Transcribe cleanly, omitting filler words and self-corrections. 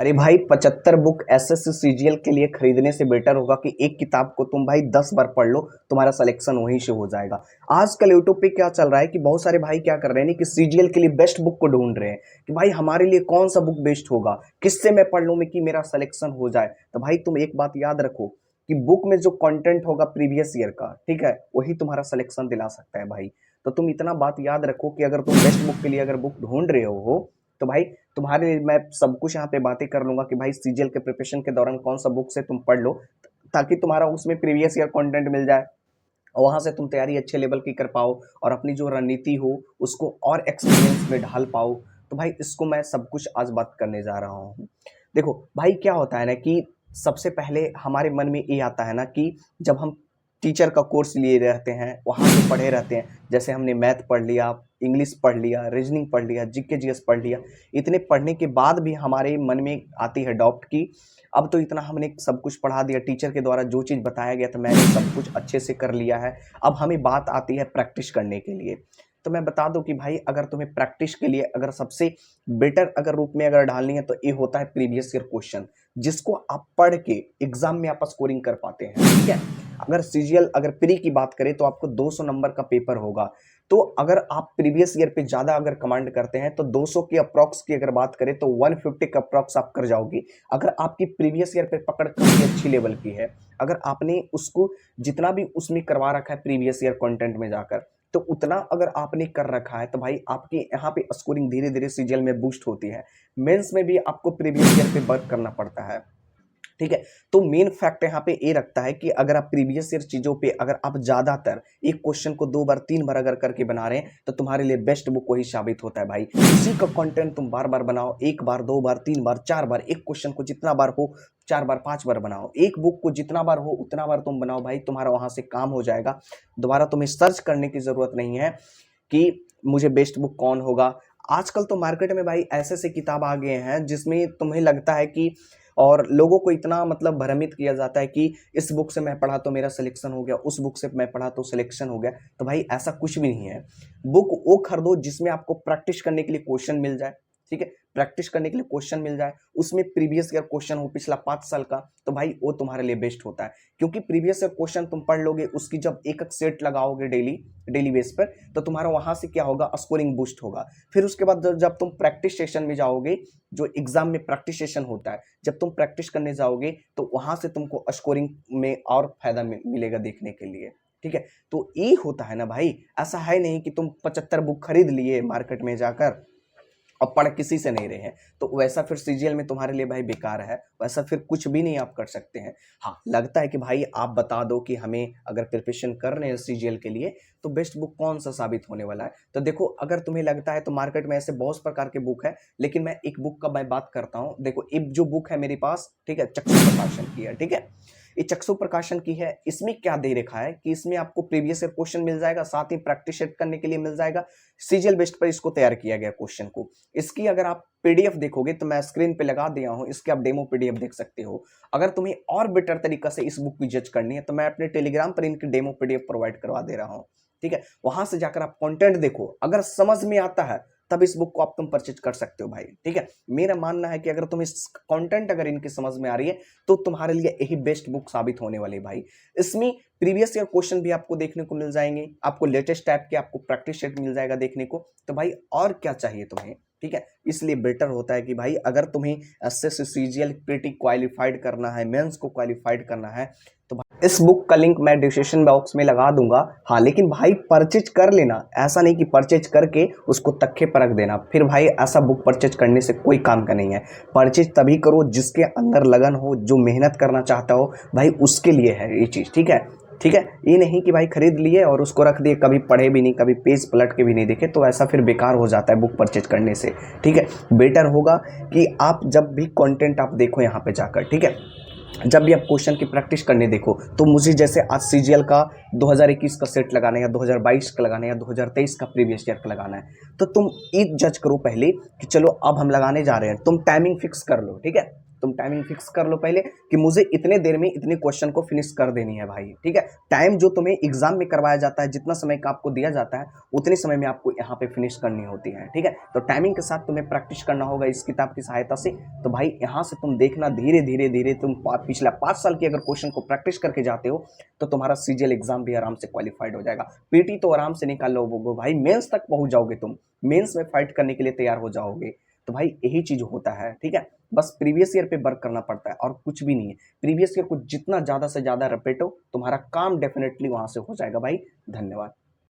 अरे भाई 75 book SSC CGL के लिए खरीदने से बेटर होगा कि एक किताब को तुम भाई 10 बार पढ़ लो। तुम्हारा सिलेक्शन वहीं से हो जाएगा। आजकल यूट्यूब पे क्या चल रहा है कि बहुत सारे भाई क्या कर रहे हैं कि सीजीएल के लिए बेस्ट बुक को ढूंढ रहे हैं कि भाई हमारे लिए कौन सा बुक बेस्ट होगा, किससे मैं पढ़ लूं में कि मेरा सिलेक्शन हो जाए। तो भाई तुम एक बात याद रखो कि बुक में जो कंटेंट होगा प्रीवियस ईयर का, ठीक है, वही तुम्हारा सिलेक्शन दिला सकता है भाई। तो तुम इतना बात याद रखो कि अगर तुम बेस्ट बुक के लिए अगर बुक ढूंढ रहे हो तो भाई तुम्हारे लिए मैं सब कुछ यहाँ पे बातें कर लूंगा कि भाई सीजीएल के प्रिपरेशन के दौरान कौन सा बुक से तुम पढ़ लो, ताकि तुम्हारा उसमें प्रीवियस ईयर कंटेंट मिल जाए और वहां से तुम तैयारी अच्छे लेवल की कर पाओ और अपनी जो रणनीति हो उसको और एक्सपीरियंस में ढाल पाओ। तो भाई इसको मैं सब कुछ आज बात करने जा रहा हूँ। देखो भाई क्या होता है ना कि सबसे पहले हमारे मन में ये आता है ना कि जब हम टीचर का कोर्स लिए रहते हैं, वहाँ पे पढ़े रहते हैं, जैसे हमने मैथ पढ़ लिया, इंग्लिश पढ़ लिया, रीजनिंग पढ़ लिया, जीके जीएस पढ़ लिया, इतने पढ़ने के बाद भी हमारे मन में आती है डाउट की अब तो इतना हमने सब कुछ पढ़ा दिया, टीचर के द्वारा जो चीज़ बताया गया था मैंने सब कुछ अच्छे से कर लिया है, अब हमें बात आती है प्रैक्टिस करने के लिए। तो मैं बता दूं कि भाई अगर तुम्हें प्रैक्टिस के लिए अगर सबसे बेटर अगर रूप में अगर डालनी है तो ये होता है प्रीवियस ईयर क्वेश्चन, जिसको आप पढ़ के एग्जाम में आप स्कोरिंग कर पाते हैं। ठीक है, अगर सीजीएल अगर प्री की बात करें तो आपको 200 नंबर का पेपर होगा। तो अगर आप प्रीवियस ईयर पे ज्यादा अगर कमांड करते हैं तो 200 की अप्रॉक्स की अगर बात करें तो 150 का अप्रॉक्स आप कर जाओगे। अगर आपकी प्रीवियस ईयर पे पकड़ काफी अच्छी लेवल की है, अगर आपने उसको जितना भी उसमें करवा रखा है प्रीवियस ईयर कंटेंट में जाकर, तो उतना अगर आपने कर रखा है तो भाई आपकी यहाँ पे स्कोरिंग धीरे धीरे सीजीएल में बूस्ट होती है। मेंस में भी आपको प्रीवियस ईयर पे वर्क करना पड़ता है। ठीक है, तो मेन फैक्ट यहाँ पे ये रखता है कि अगर आप प्रीवियस ईयर चीजों पे अगर आप ज्यादातर एक क्वेश्चन को 2 बार 3 बार अगर करके बना रहे हैं तो तुम्हारे लिए बेस्ट बुक वही साबित होता है भाई। उसी का कंटेंट तुम बार बार बनाओ, एक बार, 2 बार, 3 बार, 4 बार, एक क्वेश्चन को जितना बार हो 4 बार 5 बार बनाओ, एक बुक को जितना बार हो उतना बार तुम बनाओ भाई, तुम्हारा वहां से काम हो जाएगा। दोबारा तुम्हें सर्च करने की जरूरत नहीं है कि मुझे बेस्ट बुक कौन होगा। आजकल तो मार्केट में भाई ऐसे ऐसे किताब आ गए हैं जिसमें तुम्हें लगता है कि और लोगों को इतना मतलब भ्रमित किया जाता है कि इस बुक से मैं पढ़ा तो मेरा सिलेक्शन हो गया, उस बुक से मैं पढ़ा तो सिलेक्शन हो गया। तो भाई ऐसा कुछ भी नहीं है। बुक वो खरीदो जिसमें आपको प्रैक्टिस करने के लिए क्वेश्चन मिल जाए। ठीक है, प्रैक्टिस करने के लिए क्वेश्चन मिल जाए, उसमें प्रीवियस ईयर क्वेश्चन हो पिछला 5 साल का, तो भाई वो तुम्हारे लिए बेस्ट होता है। क्योंकि प्रीवियस ईयर क्वेश्चन तुम पढ़ लोगे, उसकी जब एक एक सेट लगाओगे डेली डेली बेस पर, तो तुम्हारा वहां से क्या होगा, स्कोरिंग बूस्ट होगा। फिर उसके बाद जब तुम प्रैक्टिस सेशन में जाओगे, जो एग्जाम में प्रैक्टिस सेशन होता है, जब तुम प्रैक्टिस करने जाओगे तो वहां से तुमको स्कोरिंग में और फायदा मिलेगा देखने के लिए। ठीक है, तो ये होता है ना भाई, ऐसा है नहीं कि तुम 75 बुक खरीद लिए मार्केट में जाकर और पढ़ किसी से नहीं रहे हैं, तो वैसा फिर सीजीएल में तुम्हारे लिए भाई बेकार है, वैसा फिर कुछ भी नहीं आप कर सकते हैं। हाँ, लगता है कि भाई आप बता दो कि हमें अगर प्रिपरेशन कर रहे हैं सीजीएल के लिए तो बेस्ट बुक कौन सा साबित होने वाला है। तो देखो, अगर तुम्हें लगता है तो मार्केट में ऐसे बहुत प्रकार के बुक है, लेकिन मैं एक बुक का मैं बात करता हूँ। देखो, एक जो बुक है मेरे पास, ठीक है, चक्षु प्रकाशन की है। ठीक है, ये चक्षु प्रकाशन की है। इसमें क्या दे रखा है कि इसमें आपको प्रीवियस ईयर क्वेश्चन मिल जाएगा, साथ ही प्रैक्टिस सेट करने के लिए मिल जाएगा। सीजीएल बेस्ड पर इसको तैयार किया गया क्वेश्चन को। इसकी अगर आप पीडीएफ देखोगे तो मैं स्क्रीन पे लगा दिया हूं, इसके आप डेमो पीडीएफ देख सकते हो। अगर तुम्हें और बेटर तरीका से इस बुक की जज करनी है तो मैं अपने टेलीग्राम पर इनकी डेमो पीडीएफ प्रोवाइड करवा दे रहा हूं। ठीक है, वहां से जाकर आप कंटेंट देखो, अगर समझ में आता है तब इस बुक को आप तुम परचेज कर सकते हो भाई। ठीक है, मेरा मानना है कि अगर तुम इस कंटेंट अगर इनकी समझ में आ रही है तो तुम्हारे लिए यही बेस्ट बुक साबित होने वाली भाई। इसमें प्रीवियस ईयर क्वेश्चन भी आपको देखने को मिल जाएंगे, आपको लेटेस्ट टाइप के आपको प्रैक्टिस सेट मिल जाएगा देखने को। तो भाई और क्या चाहिए तुम्हें। ठीक है, इसलिए बेटर होता है कि भाई अगर तुम्हें एसएससी सीजीएल प्रीटी क्वालिफाइड करना है, मेंस को क्वालिफाइड करना है, तो इस बुक का लिंक मैं डिस्क्रिप्शन बॉक्स में लगा दूंगा। हाँ, लेकिन भाई परचेज कर लेना, ऐसा नहीं कि परचेज करके उसको तख्ते पर रख देना, फिर भाई ऐसा बुक परचेज करने से कोई काम का नहीं है। परचेज तभी करो जिसके अंदर लगन हो, जो मेहनत करना चाहता हो, भाई उसके लिए है ये चीज़। ठीक है, ठीक है, ये नहीं कि भाई खरीद लिए और उसको रख दिए, कभी पढ़े भी नहीं, कभी पेज पलट के भी नहीं देखे, तो ऐसा फिर बेकार हो जाता है बुक परचेज करने से। ठीक है, बेटर होगा कि आप जब भी कंटेंट आप देखो यहाँ पे जाकर, ठीक है, जब भी आप क्वेश्चन की प्रैक्टिस करने देखो, तो मुझे जैसे आज सीजीएल का 2021 का सेट लगाना है या 2022 का लगाना है या 2023 का प्रीवियस ईयर का लगाना है, तो तुम एक जज करो पहले कि चलो अब हम लगाने जा रहे हैं, तुम टाइमिंग फिक्स कर लो। ठीक है, तुम टाइमिंग फिक्स कर लो पहले कि मुझे इतने देर में इतने क्वेश्चन को फिनिश कर देनी है भाई, ठीक है। टाइम जो तुम्हें एग्जाम में करवाया जाता है, जितना समय का आपको दिया जाता है उतने समय में आपको यहाँ पे फिनिश करनी होती है, ठीक है। तो टाइमिंग के साथ तुम्हें प्रैक्टिस करना होगा इस किताब की सहायता से। तो भाई यहाँ से तुम देखना धीरे धीरे धीरे तुम पिछला 5 साल की अगर क्वेश्चन को प्रैक्टिस करके जाते हो तो तुम्हारा सीजीएल एग्जाम भी आराम से क्वालिफाइड हो जाएगा। पीटी तो आराम से निकाल लोगे भाई, मेंस तक पहुंच जाओगे, तुम मेंस में फाइट करने के लिए तैयार हो जाओगे। तो भाई यही चीज होता है, ठीक है। बस प्रीवियस ईयर पे वर्क करना पड़ता है और कुछ भी नहीं है। प्रीवियस ईयर को जितना ज्यादा से ज्यादा रपेटो तुम्हारा काम डेफिनेटली वहां से हो जाएगा भाई। धन्यवाद।